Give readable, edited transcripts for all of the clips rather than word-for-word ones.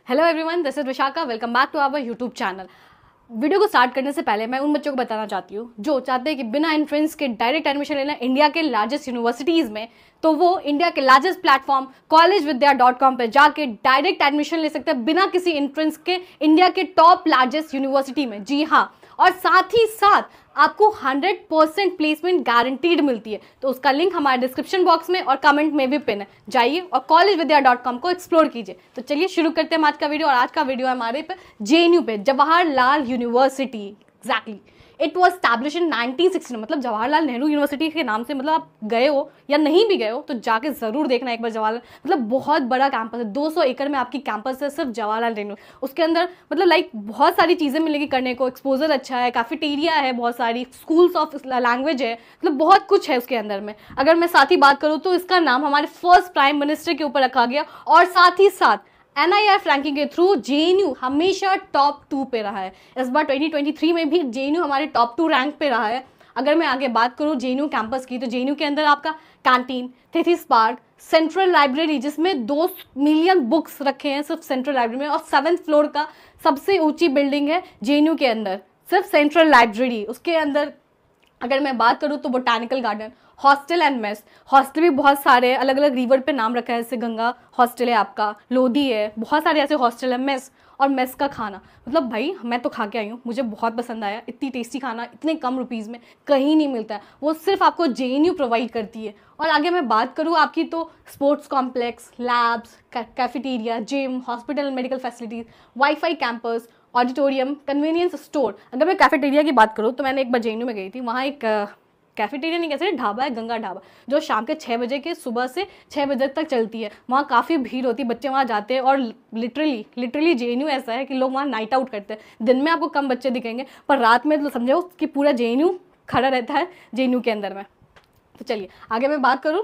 Hello everyone, this is Vishakha. Welcome back to our YouTube channel. Video को start करने से पहले मैं उन बच्चों को बताना चाहती हूँ जो चाहते हैं कि बिना एंट्रेंस के डायरेक्ट एडमिशन लेना इंडिया के लार्जेस्ट यूनिवर्सिटीज़ में, तो वो इंडिया के लार्जेस्ट प्लेटफॉर्म collegevidya.com पर जाके डायरेक्ट एडमिशन ले सकते हैं बिना किसी एंट्रेंस के इंडिया के टॉप लार्जेस्ट यूनिवर्सिटी में। जी हाँ, और साथ ही साथ आपको 100% प्लेसमेंट गारंटीड मिलती है। तो उसका लिंक हमारे डिस्क्रिप्शन बॉक्स में और कमेंट में भी पिन है, जाइए और collegevidya.com को एक्सप्लोर कीजिए। तो चलिए शुरू करते हैं आज का वीडियो। और आज का वीडियो है हमारे पे JNU पे, Jawaharlal university. Exactly, it was establish in 1960। मतलब जवाहरलाल नेहरू यूनिवर्सिटी के नाम से, मतलब आप गए हो या नहीं भी गए हो तो जाके ज़रूर देखना एक बार। जवाहरलाल मतलब बहुत बड़ा कैंपस है, 200 एकड़ में आपकी कैंपस है सिर्फ जवाहरलाल नेहरू। उसके अंदर मतलब लाइक बहुत सारी चीज़ें मिलेगी करने को, एक्सपोजर अच्छा है, कैफेटेरिया है, बहुत सारी स्कूल्स ऑफ लैंग्वेज है, मतलब बहुत कुछ है उसके अंदर में। अगर मैं साथ ही बात करूँ तो इसका नाम हमारे फर्स्ट प्राइम मिनिस्टर के ऊपर रखा गया और साथ ही साथ NIRF रैंकिंग के थ्रू JNU हमेशा टॉप 2 पे रहा है। इस बार 2023 में भी JNU हमारे टॉप 2 रैंक पे रहा है। अगर मैं आगे बात करूँ JNU कैंपस की, तो JNU के अंदर आपका canteen, thesis park, central library जिसमें 2 मिलियन बुक्स रखे हैं सिर्फ सेंट्रल लाइब्रेरी में, और 7th फ्लोर का सबसे ऊंची बिल्डिंग है JNU के अंदर, सिर्फ सेंट्रल लाइब्रेरी। उसके अंदर अगर मैं बात करूँ तो botanical garden, hostel and mess. Hostel भी बहुत सारे हैं, अलग अलग रिवर पे नाम रखा है, जैसे गंगा हॉस्टल है आपका, लोधी है, बहुत सारे ऐसे हॉस्टल है। मेस और मेस का खाना, मतलब भाई मैं तो खा के आई हूँ, मुझे बहुत पसंद आया। इतनी टेस्टी खाना इतने कम रुपीज़ में कहीं नहीं मिलता है, वो सिर्फ आपको JNU प्रोवाइड करती है। और आगे मैं बात करूँ आपकी तो sports complex, labs, cafeteria, gym, hospital, medical facilities, wifi campus, auditorium, convenience store. अगर मैं कैफेटेरिया की बात करूँ तो मैंने एक बार JNU में गई थी, वहाँ एक कैफेटेरिया नहीं कह सकते, ढाबा है, गंगा ढाबा, जो शाम के 6 बजे के सुबह से 6 बजे तक चलती है। वहाँ काफ़ी भीड़ होती है, बच्चे वहाँ जाते हैं और लिटरली JNU ऐसा है कि लोग वहाँ नाइट आउट करते हैं। दिन में आपको कम बच्चे दिखेंगे, पर रात में तो समझो कि पूरा JNU खड़ा रहता है JNU के अंदर में। तो चलिए आगे मैं बात करूँ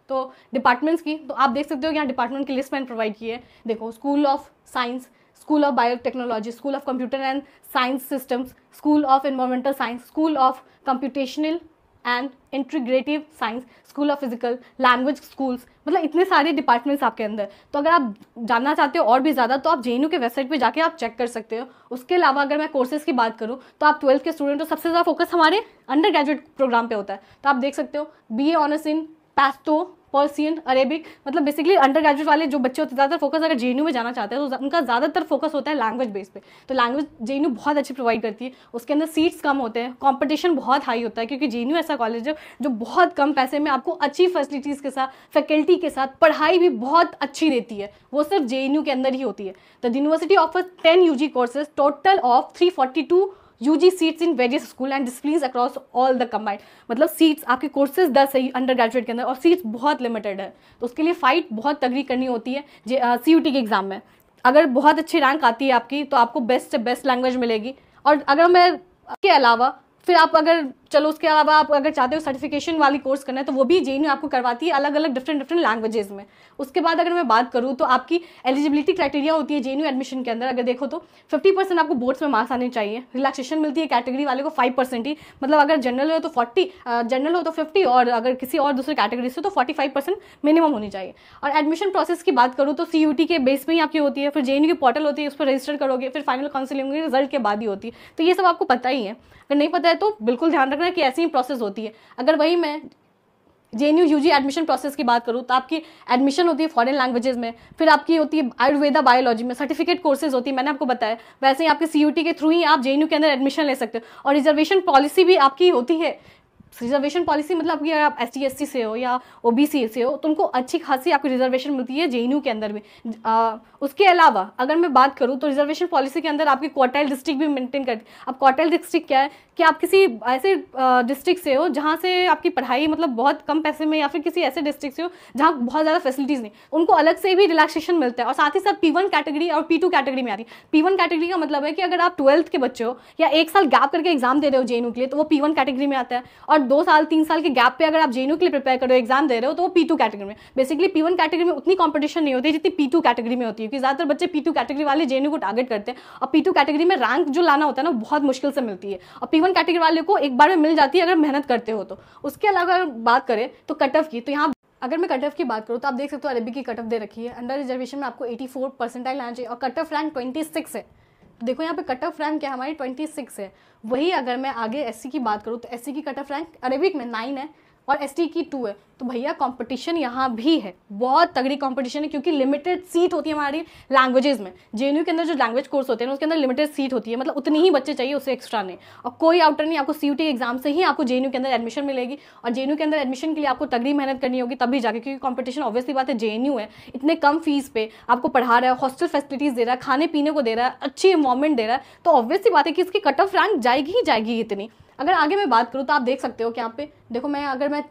तो डिपार्टमेंट्स की, तो आप देख सकते हो कि यहाँ डिपार्टमेंट की लिस्ट मैंने प्रोवाइड की है। देखो, school of science, school of biotechnology, school of computer and science systems, school of environmental science, school of computational and integrative science, school of physical language schools, मतलब इतने सारे डिपार्टमेंट्स आपके अंदर। तो अगर आप जानना चाहते हो और भी ज़्यादा तो आप JNU के वेबसाइट पे जाके आप चेक कर सकते हो। उसके अलावा अगर मैं कोर्सेज की बात करूँ तो आप 12th के स्टूडेंट, तो सबसे ज़्यादा फोकस हमारे अंडर ग्रेजुएट प्रोग्राम पे होता है। तो आप देख सकते हो BA honours in Pashto, Persian, Arabic, मतलब बेसिकली अंडर ग्रेजुएट वाले जो बच्चे होते हैं ज़्यादातर फोकस अगर JNU में जाना चाहते हैं तो उनका ज़्यादातर फोकस होता है लैंग्वेज बेस पे। तो लैंग्वेज JNU बहुत अच्छी प्रोवाइड करती है, उसके अंदर सीट्स कम होते हैं, कंपटीशन बहुत हाई होता है, क्योंकि JNU ऐसा कॉलेज है जो बहुत कम पैसे में आपको अच्छी फैसिलिटीज़ के साथ, फैकल्टी के साथ पढ़ाई भी बहुत अच्छी देती है। वो सिर्फ JNU के अंदर ही होती है। The university offers 10 UG courses, total of 342 UG seats in various school and disciplines across all the combined. मतलब सीट्स आपके कोर्सेज 10 है अंडर ग्रेजुएट के अंदर, और सीट्स बहुत लिमिटेड है, तो उसके लिए फाइट बहुत तगड़ी करनी होती है। CUT के एग्जाम में अगर बहुत अच्छी रैंक आती है आपकी तो आपको बेस्ट से बेस्ट लैंग्वेज मिलेगी। और अगर मैं के अलावा फिर आप अगर चलो उसके अलावा आप अगर चाहते हो सर्टिफिकेशन वाली कोर्स करना है तो वो भी JNU आपको करवाती है, अलग अलग डिफरेंट लैंग्वेजेस में। उसके बाद अगर मैं बात करूँ तो आपकी एलिजिबिलिटी क्राइटेरिया होती है JNU एडमिशन के अंदर। अगर देखो तो 50% आपको बोर्ड्स में मार्क्स आने चाहिए, रिलैक्सेशन मिलती है कैटेगरी वाले को 5% ही, मतलब अगर जनरल हो तो 40, जनरल हो तो 50, और अगर किसी और दूसरे कैटेगरी से तो 45% मिनिमम होनी चाहिए। और एडमिशन प्रोसेस की बात करूँ तो CUT के बेस पे ही आपकी होती है, फिर JNU की पोर्टल होती है, उस पर रजिस्टर करोगे, फिर फाइनल काउंसिलिंग रिजल्ट के बाद ही होती है। तो ये सब आपको पता ही है, अगर नहीं पता है तो बिल्कुल ध्यान रखना कि ऐसी ही प्रोसेस होती है। अगर वही मैं JNU UG एडमिशन प्रोसेस की बात करूँ तो आपकी एडमिशन होती है फॉरेन लैंग्वेजेस में, फिर आपकी होती है आयुर्वेदा बायोलॉजी में, सर्टिफिकेट कोर्सेज होती है, मैंने आपको बताया। वैसे ही आपके CUT के थ्रू ही आप JNU के अंदर एडमिशन ले सकते हो। और रिजर्वेशन पॉलिसी भी आपकी होती है। रिजर्वेशन पॉलिसी मतलब कि अगर आप ST SC से हो या OBC से हो तो उनको अच्छी खासी आपकी रिजर्वेशन मिलती है JNU के अंदर भी। उसके अलावा अगर मैं बात करूँ तो रिजर्वेशन पॉलिसी के अंदर आपकी क्वार्टाइल डिस्ट्रिक्ट भी मेंटेन करती है। अब क्वार्टाइल डिस्ट्रिक्ट क्या है कि आप किसी ऐसे डिस्ट्रिक्ट से हो जहाँ से आपकी पढ़ाई मतलब बहुत कम पैसे में, या फिर किसी ऐसे डिस्ट्रिक्ट से हो जहाँ बहुत ज़्यादा फैसिलिटीज़ नहीं, उनको अलग से भी रिलैक्सेशन मिलता है। और साथ ही साथ P1 कैटेगरी और P2 कैटेगरी में आती है। P1 कैटेगरी का मतलब है कि अगर आप 12th के बच्चे हो या 1 साल गैप करके एग्जाम दे रहे हो JNU के लिए तो वो P1 कैटेगरी में आता है, और 2 साल 3 साल के गैप पे अगर आप JNU के लिए प्रिपेयर कर रहे हो, एग्जाम दे रहे हो, तो वो P2 कैटेगरी में। बेसिकली P1 कैटेगरी में उतनी कंपटीशन नहीं होती जितनी P2 कैटेगरी में होती है, क्योंकि ज़्यादातर बच्चे P2 कैटेगरी वाले JNU को टारगेट करते हैं, और P2 कैटेगरी में रैंक जो लाना होता है ना बहुत मुश्किल से मिलती है, और P1 कैटेगरी वाले को एक बार में मिल जाती है अगर मेहनत करते हो तो। उसके अलावा अगर बात करें तो कट ऑफ की, तो यहाँ अगर मैं कट ऑफ की बात करूँ तो आप देख सकते हो अरबी की कट ऑफ दे रखी है। अंडर रिजर्वेशन में आपको 84 परसेंटाइल आना चाहिए और कट ऑफ रैंक 26 है। देखो यहाँ पे कट ऑफ रैंक क्या हमारी 26 है। वही अगर मैं आगे एससी की बात करूँ तो एससी की कट ऑफ रैंक अरेबिक में 9 है और एसटी की 2 है। तो भैया कंपटीशन यहाँ भी है, बहुत तगड़ी कंपटीशन है, क्योंकि लिमिटेड सीट होती है हमारी लैंग्वेजेस में। जेएनयू के अंदर जो लैंग्वेज कोर्स होते हैं उसके अंदर लिमिटेड सीट होती है, मतलब उतनी ही बच्चे चाहिए, उससे एक्स्ट्रा नहीं। और कोई आउटर नहीं, आपको सीयूटी एग्जाम से ही आपको जेएनयू के अंदर एडमिशन मिलेगी। और जेएनयू के अंदर एडमिशन के लिए आपको तगड़ी मेहनत करनी होगी तभी जाके, क्योंकि कंपटीशन ऑब्वियसली बात है, जेएनयू है, इतने कम फीस पे आपको पढ़ा रहा है, हॉस्टल फैसिलिटीज दे रहा है, खाने पीने को दे रहा है, अच्छी इन्वायरमेंट दे रहा है, तो ऑब्वियसली बात है कि इसकी कट ऑफ रैंक जाएगी ही जाएगी इतनी। अगर आगे मैं बात करूँ तो आप देख सकते हो कि यहाँ पे देखो, अगर मैं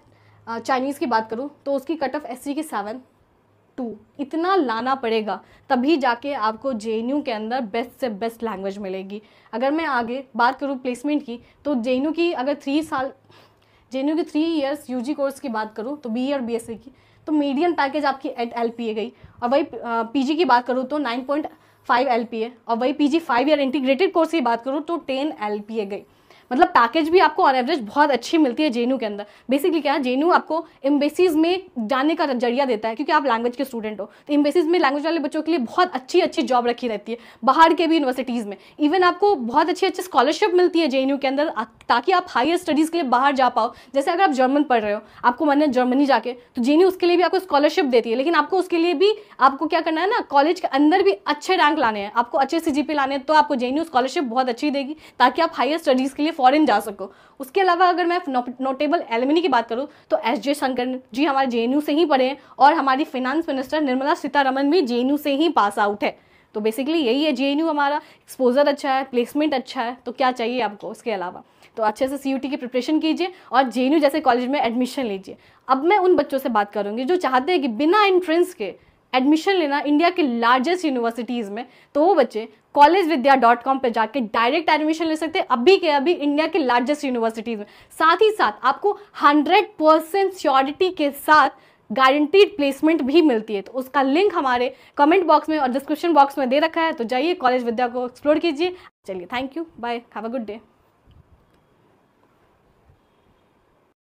चाइनीज़ की बात करूँ तो उसकी कट ऑफ एससी की 7.2 इतना लाना पड़ेगा तभी जाके आपको जेएनयू के अंदर बेस्ट से बेस्ट लैंग्वेज मिलेगी। अगर मैं आगे बात करूँ प्लेसमेंट की तो जेएनयू की अगर 3 ईयर्स यूजी कोर्स की बात करूँ तो बीई और बीएससी की, तो मीडियन पैकेज आपकी 8 LPA गई। और वही पीजी की बात करूँ तो 9.5 LPA, और वही पीजी 5 ईयर इंटीग्रेटेड कोर्स की बात करूँ तो 10 LPA गई। मतलब पैकेज भी आपको ऑन एवरेज बहुत अच्छी मिलती है जेएनयू के अंदर। बेसिकली क्या है, जेएनयू आपको एम्बेसीज में जाने का जरिया देता है, क्योंकि आप लैंग्वेज के स्टूडेंट हो, तो एम्बेसीज में लैंग्वेज वाले बच्चों के लिए बहुत अच्छी जॉब रखी रहती है, बाहर के भी यूनिवर्सिटीज़ में। इवन आपको बहुत अच्छी स्कॉलरशिप मिलती है जेएनयू के अंदर, ताकि आप हायर स्टडीज़ के लिए बाहर जा पाओ। जैसे अगर आप जर्मन पढ़ रहे हो, आपको मन है जर्मनी जाके, तो जेएनयू उसके लिए भी आपको स्कॉलरशिप देती है। लेकिन आपको उसके लिए भी आपको क्या करना है ना, कॉलेज के अंदर भी अच्छे रैंक लाने हैं, आपको अच्छे CGPA लाने हैं, तो आपको जेएनयू स्कॉलरशिप बहुत अच्छी देगी ताकि आप हायर स्टडीज़ के लिए फॉरेन जा सको। उसके अलावा अगर मैं नोटेबल एलुमनी की बात करूं तो एस जयशंकर जी हमारे जेएनयू से ही पढ़े हैं, और हमारी फाइनेंस मिनिस्टर निर्मला सीतारमण भी जेएनयू से ही पास आउट है। तो बेसिकली यही है, जेएनयू हमारा एक्सपोजर अच्छा है, प्लेसमेंट अच्छा है, तो क्या चाहिए आपको उसके अलावा। तो अच्छे से सीयूटी की प्रिपरेशन कीजिए और जेएनयू जैसे कॉलेज में एडमिशन लीजिए। अब मैं उन बच्चों से बात करूंगी जो चाहते हैं कि बिना एंट्रेंस के एडमिशन लेना इंडिया के लार्जेस्ट यूनिवर्सिटीज़ में, तो वो बच्चे collegevidya.com पे जाके डायरेक्ट एडमिशन ले सकते हैं अभी के अभी इंडिया के लार्जेस्ट यूनिवर्सिटीज़ में। साथ ही साथ आपको 100% श्योरिटी के साथ गारंटीड प्लेसमेंट भी मिलती है। तो उसका लिंक हमारे कमेंट बॉक्स में और डिस्क्रिप्शन बॉक्स में दे रखा है, तो जाइए कॉलेज विद्या को एक्सप्लोर कीजिए। चलिए, thank you, bye, have a good day.